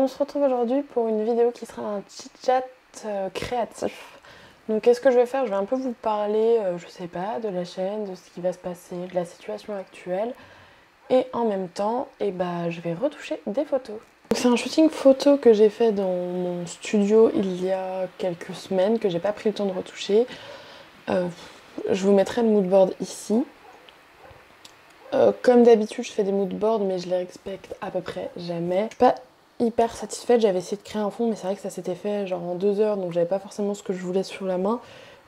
on se retrouve aujourd'hui pour une vidéo qui sera un chit-chat créatif. Donc qu'est-ce que je vais faire? Je vais un peu vous parler, je sais pas, de la chaîne, de ce qui va se passer, de la situation actuelle. Et en même temps, je vais retoucher des photos. C'est un shooting photo que j'ai fait dans mon studio il y a quelques semaines, que j'ai pas pris le temps de retoucher. Je vous mettrai le moodboard ici. Comme d'habitude, je fais des moodboards, mais je les respecte à peu près jamais. Je suis pas hyper satisfaite, j'avais essayé de créer un fond, mais c'est vrai que ça s'était fait genre en 2 heures, donc j'avais pas forcément ce que je voulais sur la main.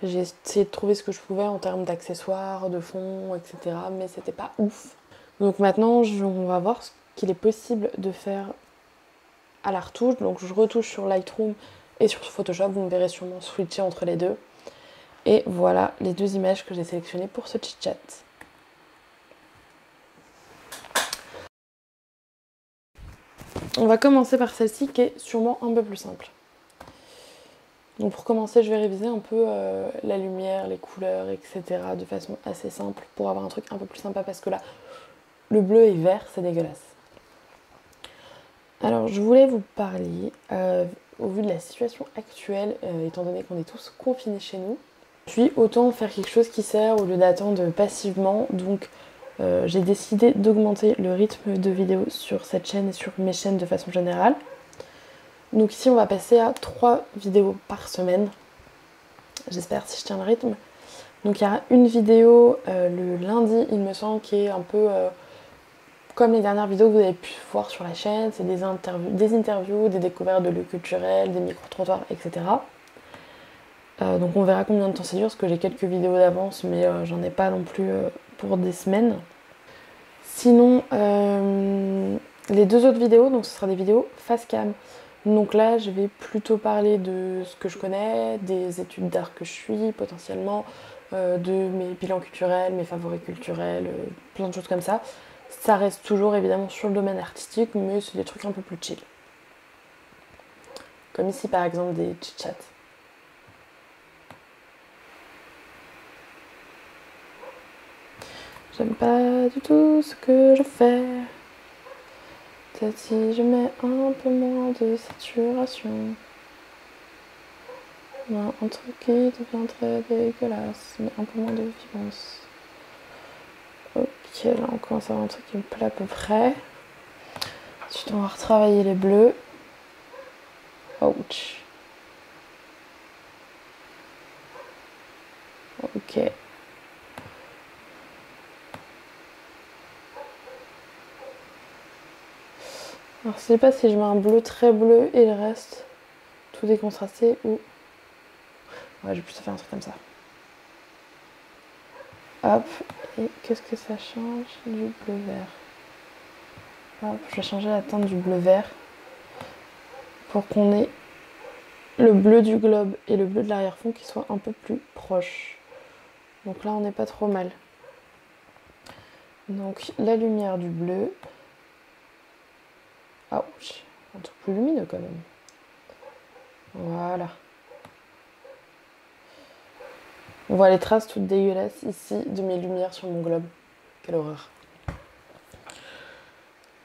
J'ai essayé de trouver ce que je pouvais en termes d'accessoires, de fond, etc. Mais c'était pas ouf. Donc maintenant, on va voir ce qu'il est possible de faire à la retouche. Donc je retouche sur Lightroom et sur Photoshop, vous me verrez sûrement switcher entre les deux. Et voilà les deux images que j'ai sélectionnées pour ce chit-chat. On va commencer par celle-ci qui est sûrement un peu plus simple. Donc pour commencer, je vais réviser un peu la lumière, les couleurs, etc. de façon assez simple pour avoir un truc un peu plus sympa parce que là, le bleu et vert, c'est dégueulasse. Alors je voulais vous parler, au vu de la situation actuelle, étant donné qu'on est tous confinés chez nous, puis autant faire quelque chose qui sert au lieu d'attendre passivement. Donc j'ai décidé d'augmenter le rythme de vidéo sur cette chaîne et sur mes chaînes de façon générale. Donc ici on va passer à 3 vidéos par semaine. J'espère si je tiens le rythme. Donc il y aura une vidéo le lundi, il me semble, qui est un peu comme les dernières vidéos que vous avez pu voir sur la chaîne. C'est des interviews, des découvertes de lieux culturels, des micro-trottoirs, etc. Donc on verra combien de temps ça dure, parce que j'ai quelques vidéos d'avance, mais j'en ai pas non plus pour des semaines. Sinon, les 2 autres vidéos, donc ce sera des vidéos face cam. Donc là, je vais plutôt parler de ce que je connais, des études d'art que je suis potentiellement, de mes bilans culturels, mes favoris culturels, plein de choses comme ça. Ça reste toujours évidemment sur le domaine artistique, mais c'est des trucs un peu plus chill. Comme ici par exemple des chit-chats. J'aime pas du tout ce que je fais. Peut-être si je mets un peu moins de saturation. Non, un truc qui devient très dégueulasse, mais un peu moins de vivance. Ok, là on commence à avoir un truc qui me plaît à peu près. Ensuite on va retravailler les bleus. Ouch. Ok. Alors je sais pas si je mets un bleu très bleu et le reste tout décontrasté ou... Ouais, je vais plutôt faire un truc comme ça. Hop, et qu'est-ce que ça change? Du bleu vert. Hop, je vais changer la teinte du bleu vert pour qu'on ait le bleu du globe et le bleu de l'arrière-fond qui soient un peu plus proches. Donc là on n'est pas trop mal. Donc la lumière du bleu. Ouch, un truc plus lumineux quand même. Voilà. On voit les traces toutes dégueulasses ici de mes lumières sur mon globe. Quelle horreur.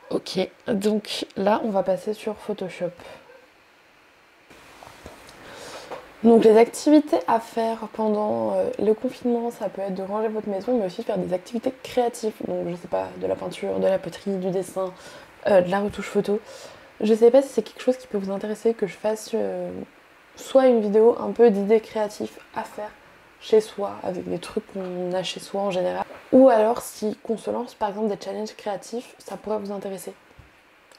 Ok, donc là on va passer sur Photoshop. Donc les activités à faire pendant le confinement, ça peut être de ranger votre maison, mais aussi faire des activités créatives. Donc je sais pas, de la peinture, de la poterie, du dessin, de la retouche photo. Je sais pas si c'est quelque chose qui peut vous intéresser, que je fasse soit une vidéo un peu d'idées créatives à faire chez soi, avec des trucs qu'on a chez soi en général. Ou alors si qu'on se lance par exemple des challenges créatifs, ça pourrait vous intéresser.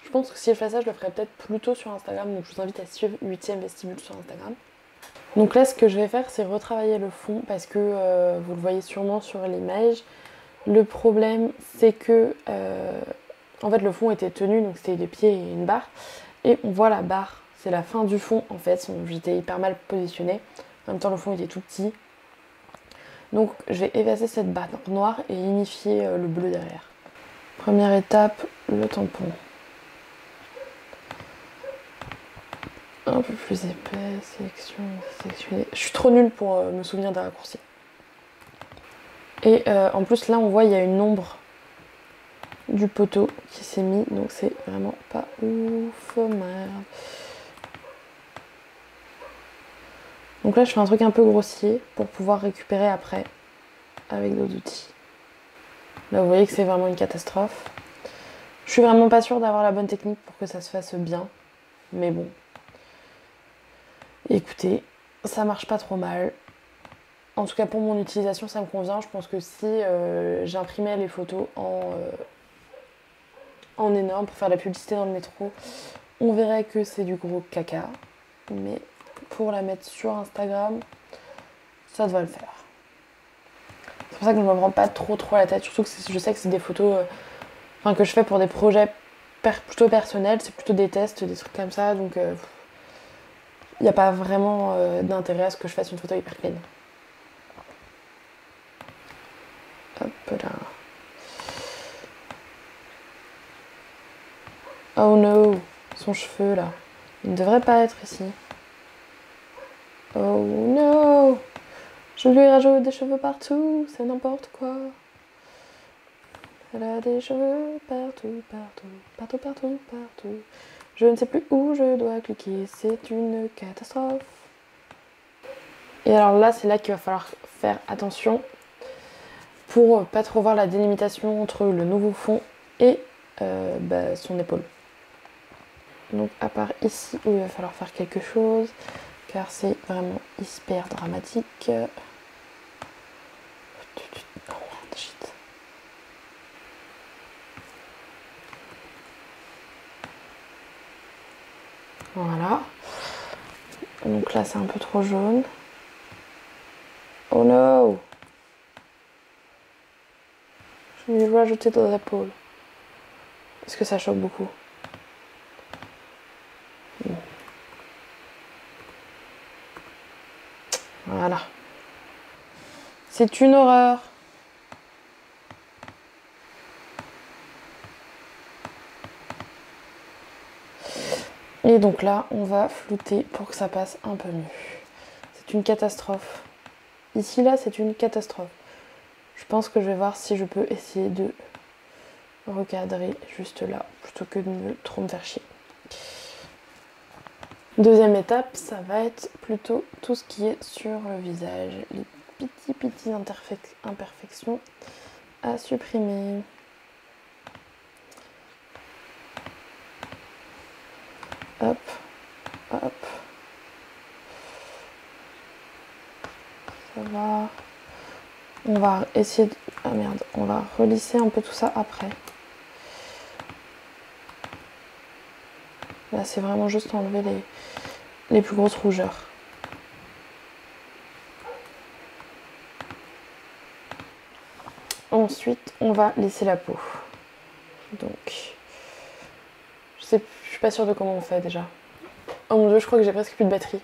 Je pense que si je fais ça, je le ferai peut-être plutôt sur Instagram, donc je vous invite à suivre 8ème Vestibule sur Instagram. Donc là, ce que je vais faire, c'est retravailler le fond parce que vous le voyez sûrement sur l'image. Le problème, c'est que en fait, le fond était tenu, donc c'était des pieds et une barre. Et on voit la barre, c'est la fin du fond en fait. J'étais hyper mal positionnée. En même temps, le fond était tout petit. Donc je vais effacer cette barre noire et unifier le bleu derrière. Première étape, le tampon. Un peu plus épais, sélectionner. Je suis trop nulle pour me souvenir des raccourcis. Et en plus là on voit il y a une ombre du poteau qui s'est mis, donc c'est vraiment pas ouf, merde. Donc là je fais un truc un peu grossier pour pouvoir récupérer après avec d'autres outils. Là vous voyez que c'est vraiment une catastrophe. Je suis vraiment pas sûre d'avoir la bonne technique pour que ça se fasse bien, mais bon. Écoutez, ça marche pas trop mal. En tout cas pour mon utilisation ça me convient. Je pense que si j'imprimais les photos en énorme pour faire la publicité dans le métro, on verrait que c'est du gros caca. Mais pour la mettre sur Instagram, ça devrait le faire. C'est pour ça que je me prends pas trop la tête, surtout que je sais que c'est des photos que je fais pour des projets plutôt personnels, c'est plutôt des tests, des trucs comme ça, donc il n'y a pas vraiment d'intérêt à ce que je fasse une photo hyper clean. Hop là. Oh no, son cheveu là. Il ne devrait pas être ici. Oh no, je lui rajoute des cheveux partout, c'est n'importe quoi. Elle a des cheveux partout, partout, partout, partout, partout. Je ne sais plus où je dois cliquer, c'est une catastrophe. Et alors là, c'est là qu'il va falloir faire attention pour pas trop voir la délimitation entre le nouveau fond et son épaule. Donc à part ici où il va falloir faire quelque chose, car c'est vraiment hyper dramatique. Voilà. Donc là, c'est un peu trop jaune. Oh no! Je vais lui rajouter dans la peau. Est-ce que ça choque beaucoup? Voilà. C'est une horreur. Et donc là, on va flouter pour que ça passe un peu mieux. C'est une catastrophe. Ici, là, c'est une catastrophe. Je pense que je vais voir si je peux essayer de recadrer juste là, plutôt que de trop me faire chier. Deuxième étape, ça va être plutôt tout ce qui est sur le visage. Les petites imperfections à supprimer. Hop, hop. Ça va. On va essayer de... Ah merde, on va relisser un peu tout ça après. Là, c'est vraiment juste enlever les plus grosses rougeurs. Ensuite, on va laisser la peau. Donc, je suis pas sûre de comment on fait déjà. Oh mon dieu, je crois que j'ai presque plus de batterie.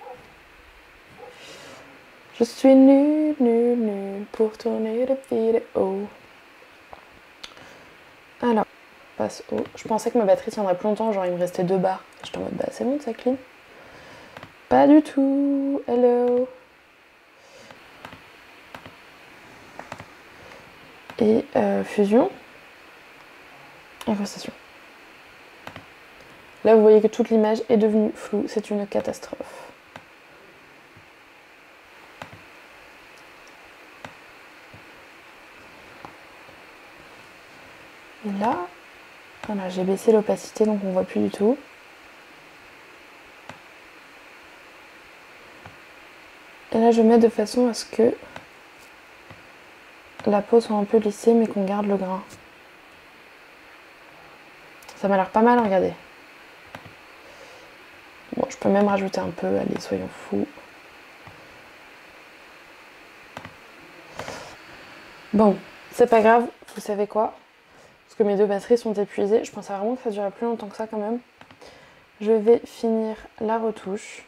Je suis nulle pour tourner des vidéos. Alors, on passe au... Je pensais que ma batterie tiendrait plus longtemps, genre il me restait 2 barres. J'étais en mode, bah c'est bon, ça clean. Pas du tout. Hello. Et fusion. Incrustation. Là, vous voyez que toute l'image est devenue floue. C'est une catastrophe. Et là, voilà, j'ai baissé l'opacité, donc on voit plus du tout. Et là, je mets de façon à ce que la peau soit un peu lissée, mais qu'on garde le grain. Ça m'a l'air pas mal, regardez. Bon, je peux même rajouter un peu, allez, soyons fous. Bon, c'est pas grave, vous savez quoi? Parce que mes 2 batteries sont épuisées. Je pensais vraiment que ça durait plus longtemps que ça quand même. Je vais finir la retouche.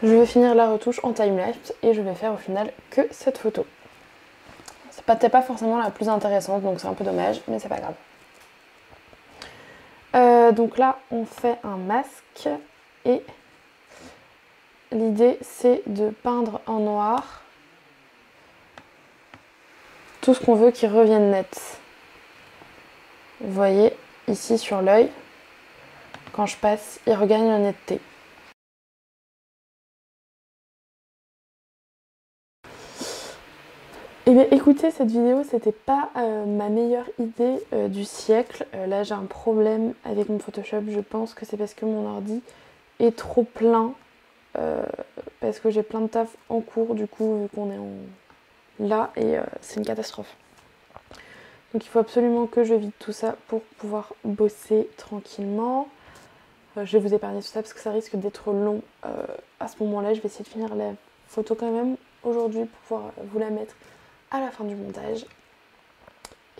Je vais finir la retouche en timelapse et je vais faire au final que cette photo. C'est peut-être pas forcément la plus intéressante, donc c'est un peu dommage, mais c'est pas grave. Donc là, on fait un masque et l'idée c'est de peindre en noir tout ce qu'on veut qui revienne net. Vous voyez, ici sur l'œil, quand je passe, il regagne la netteté. Eh bien écoutez, cette vidéo c'était pas ma meilleure idée du siècle. Là j'ai un problème avec mon Photoshop, je pense que c'est parce que mon ordi est trop plein. Parce que j'ai plein de taf en cours du coup vu qu'on est là et c'est une catastrophe. Donc il faut absolument que je vide tout ça pour pouvoir bosser tranquillement. Je vais vous épargner tout ça parce que ça risque d'être long à ce moment-là. Je vais essayer de finir la photo quand même aujourd'hui pour pouvoir vous la mettre à la fin du montage.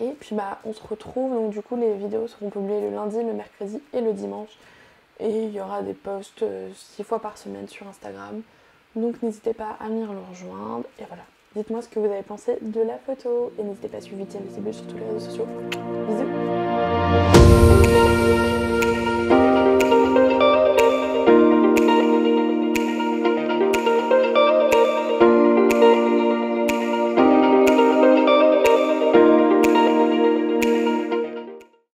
Et puis bah on se retrouve, donc du coup les vidéos seront publiées le lundi, le mercredi et le dimanche. Et il y aura des posts 6 fois par semaine sur Instagram. Donc n'hésitez pas à venir le rejoindre. Et voilà, dites-moi ce que vous avez pensé de la photo. Et n'hésitez pas à suivre Vitienne le CB sur tous les réseaux sociaux. Bisous.